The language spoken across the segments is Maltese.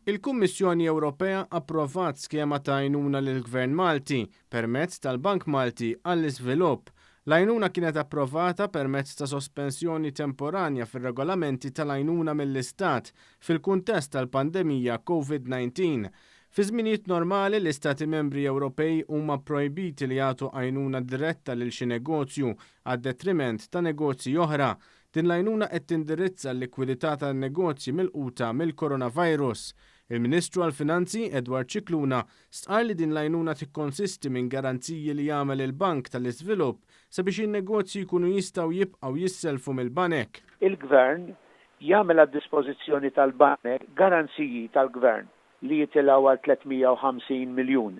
Il-Kummissjoni Ewropea approvat skema ta' għajnuna lill-Gvern Malti permezz tal-Bank Malti għall-Iżvilupp. L-għajnuna kienet approvata permezz ta' sospensjoni temporanja fir-regolamenti tal-għajnuna mill-Istat fil-kuntest tal-pandemija COVID-19. Fi żminijiet normali l-Istati Membri Ewropej huma projbiti li jagħtu għajnuna diretta lil xi negozju għad-detriment ta' negozji oħra. Din l-għajnuna qed tindirizza l-likwidità tan-negozji milquta mill-coronavirus. Il-Ministru għall-Finanzi Edward Cicluna stqar li din l-għajnuna tikkonsisti minn garanziji li jagħmel il-Bank tal-Iżvilupp sabiex in-negozji jkunu jistgħu jibqgħu jisselfu mill-banek. Il-Gvern jagħmel għad-dispożizzjoni tal-banek garanziji tal-Gvern li jitilgħu għal 350 miljun.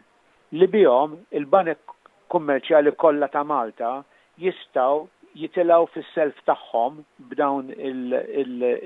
Li bihom il-banek kummerċjali kollha ta' Malta jistgħu jitilgħu fis-self tagħhom b'dawn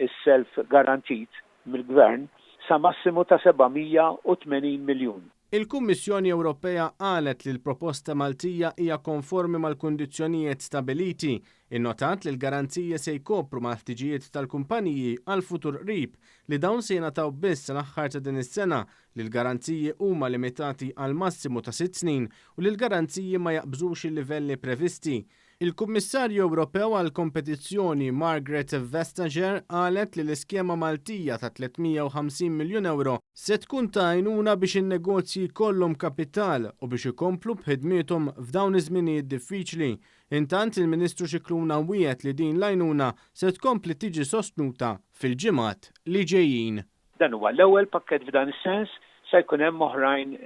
is-self garantit mill-Gvern sa massimu ta' 780 miljun. Il-Kummissjoni Ewropea qalet li l-proposta Maltija hija konformi mal-kundizzjonijiet stabiliti. Innotat li l-garanzija se jkopru mal-ħtiġijiet tal-kumpaniji għal futur qrib li dawn se jingħataw biss l-aħħar ta' din is-sena li l-garanziji huma limitati għal massimu ta' 6 snin u li l-garanziji ma jaqbżux il-livelli previsti. Il-Kummissarju Ewropew għal kompetizzjoni Margaret Vestager qalet li l-iskema Maltija ta' 350 miljun euro se tkun ta' għajnuna biex in-negozji jkollhom kapital u biex ikomplu b'ħidmiethom f'dawn iż-żminijiet diffiċli. Intant il-Ministru Cicluna wiegħed li din l-għajnuna se tkompli tiġi sostnuta fil-ġimgħat li ġejjin. Dan huwa l-ewwel pakkett f'dan is-sens se jkun hemm oħrajn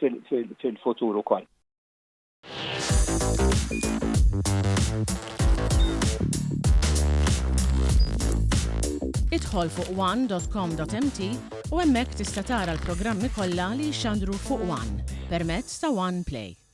fil-futur ukoll. Idħol fuq one.com.mt u hemmhekk tista' tara l-programmi kollha li jxandru fuq One permezz ta' One Play.